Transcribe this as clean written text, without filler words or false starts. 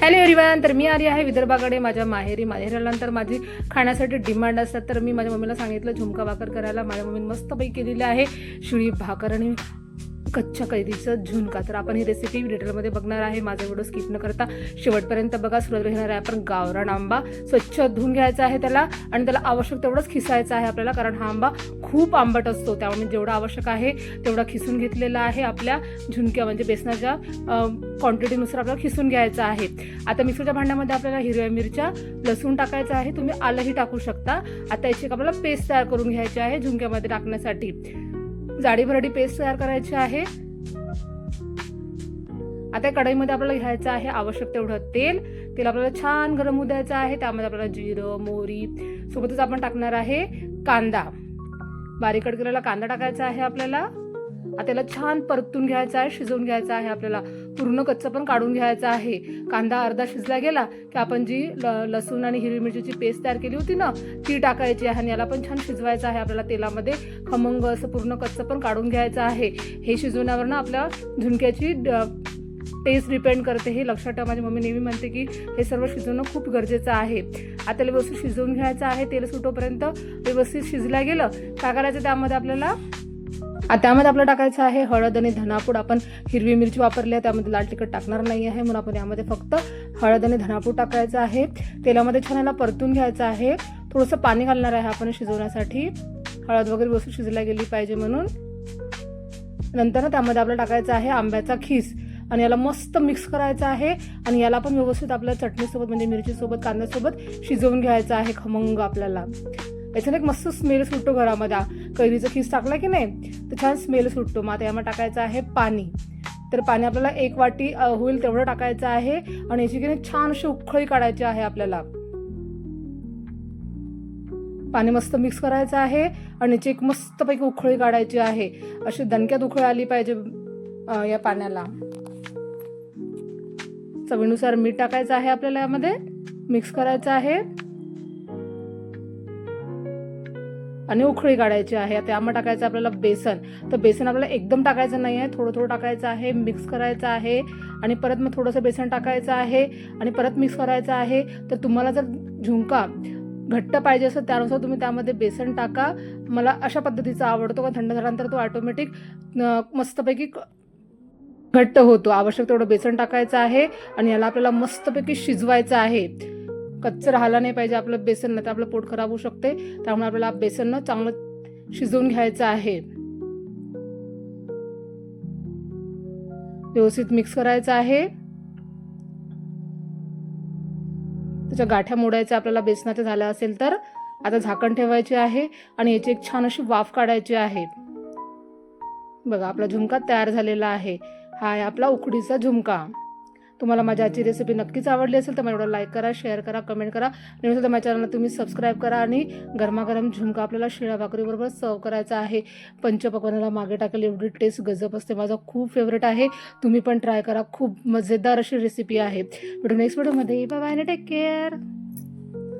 Hello everyone, तर मी आली आहे विदर्भाकडे माझ्या माहेरानंतर माझी खाण्यासाठी डिमांड असतात. तर मी माझ्या मम्मीला सांगितलं झुणका भाकर करायला. माझ्या मम्मीने मस्तपैकी केलेली आहे शिळी भाकर आणि कच्च्या कैरीचं झुणका. तर आपण ही रेसिपी डिटेलमध्ये बघणार आहे. माझा व्हिडिओ स्किप न करता शेवटपर्यंत बघा. सुरुवात घेणार आहे आपण गावरान आंबा. स्वच्छ धुवून घ्यायचा आहे त्याला आणि त्याला आवश्यक तेवढंच खिसायचं आहे आपल्याला, कारण हा आंबा खूप आंबट असतो. त्यामुळे जेवढा आवश्यक आहे तेवढा खिसून घेतलेला आहे. आपल्या झुणक्या म्हणजे बेसनाच्या क्वांटिटीनुसार आपल्याला खिसून घ्यायचं आहे. आता मिक्सरच्या भांड्यामध्ये आपल्याला हिरव्या मिरच्या, लसूण टाकायचं आहे. तुम्ही आलंही टाकू शकता. आता याची आपल्याला पेस्ट तयार करून घ्यायची आहे झुणक्यामध्ये टाकण्यासाठी. जाडी भरडी पेस्ट तयार करायची आहे. आता कढईमध्ये आपल्याला घ्यायचं आहे आवश्यक तेवढं तेल आपल्याला छान गरम होऊ द्यायचं आहे. त्यामध्ये आपल्याला जिरं, मोहरी सोबतच आपण टाकणार आहे कांदा. बारीक कट केलेला कांदा टाकायचा आहे आपल्याला. आता त्याला छान परतून घ्यायचा आहे, शिजवून घ्यायचा आहे. आपल्याला पूर्ण कच्चं पण काढून घ्यायचं आहे. कांदा अर्धा शिजला गेला की आपण जी लसूण आणि हिरवी मिरचीची पेस्ट तयार केली होती ना, ती टाकायची आहे आणि याला पण छान शिजवायचं आहे आपल्याला तेलामध्ये. खमंग असं पूर्ण कच्चं पण काढून घ्यायचं आहे. हे शिजवण्यावर ना आपल्या झुणक्याची टेस्ट डिपेंड करते, हे लक्षात ठेवा. माझी मम्मी नेहमी म्हणते की हे सर्व शिजवणं खूप गरजेचं आहे. आता त्याला व्यवस्थित शिजवून घ्यायचं आहे. तेल सुटोपर्यंत व्यवस्थित शिजल्या गेलं काय करायचं, त्यामध्ये आपल्याला टाकायचं आहे हळद आणि धनापूड. आपण हिरवी मिरची वापरली आहे, त्यामध्ये लाल तिखट टाकणार नाही आहे, म्हणून आपण यामध्ये फक्त हळद आणि धनापूड टाकायचं आहे. तेलामध्ये छान याला परतून घ्यायचं आहे. थोडंसं पाणी घालणार आहे आपण शिजवण्यासाठी. हळद वगैरे व्यवस्थित शिजल्या गेली पाहिजे म्हणून. नंतर त्यामध्ये आपल्याला टाकायचं आहे आंब्याचा खीस आणि याला मस्त मिक्स करायचं आहे. आणि याला पण व्यवस्थित आपल्या चटणीसोबत म्हणजे मिरचीसोबत कांद्यासोबत शिजवून घ्यायचं आहे खमंग आपल्याला. याच्याने एक मस्त स्मेल सुटतो घरामध्ये. कैरीचं खीस टाकला की नाही तर छान स्मेल सुटतो. मग आता यामध्ये टाकायचं आहे पाणी. तर पाणी आपल्याला 1 वाटी होईल तेवढं टाकायचं आहे आणि याची की नाही छान अशी उकळी काढायची आहे आपल्याला. पाणी मस्त मिक्स करायचं आहे आणि याची एक मस्तपैकी उकळी काढायची आहे. अशी दणक्यात उकळी आली पाहिजे या पाण्याला. चवीनुसार मीठ टाकायचं आहे आपल्याला. यामध्ये मिक्स करायचं आहे आणि उकळी काढायची आहे. आता यामध्ये टाकायचं आपल्याला बेसन. तर बेसन आपल्याला एकदम टाकायचं नाही आहे, थोडं थोडं टाकायचं आहे. मिक्स करायचं आहे आणि परत मग थोडंसं बेसन टाकायचं आहे आणि परत मिक्स करायचं आहे. तर तुम्हाला जर झुणका घट्ट पाहिजे असेल त्यानुसार तुम्ही त्यामध्ये बेसन टाका. मला अशा पद्धतीचा आवडतो, कारण थंड झाल्यानंतर तो ऑटोमॅटिक मस्तपैकी घट्ट होतो. आवश्यक तेवढं बेसन टाकायचं आहे आणि याला आपल्याला मस्तपैकी शिजवायचं आहे. कच्चं राहायला नाही पाहिजे आपलं बेसन, नाही तर आपलं पोट खराब होऊ शकते. त्यामुळे आपल्याला बेसन चांगलं शिजवून घ्यायचं आहे. व्यवस्थित मिक्स करायचं आहे. त्याच्या गाठ्या मोडायच्या आपल्याला बेसनाच्या झाल्या असेल तर. आता झाकण ठेवायचे आहे आणि याची एक छान अशी वाफ काढायची आहे. बघा आपला झुणका तयार झालेला आहे. हा आहे आपला उकडीचा झुणका. तुम्हाला माझी आजची रेसिपी नक्कीच आवडली असेल तर मला एवढं लाईक करा, शेअर करा, कमेंट करा. आणि तर माझ्या चॅनलला तुम्ही सबस्क्राईब करा. आणि गरमागरम झुणका आपल्याला शिळ्या भाकरीबरोबर सर्व करायचा आहे. पंचपक्वान्नाला मागे टाकली एवढी टेस्ट गजब असते. माझा खूप फेवरेट आहे. तुम्ही पण ट्राय करा. खूप मजेदार अशी रेसिपी आहे. भेटू नेक्स्ट व्हिडिओमध्ये. Bye bye, take care.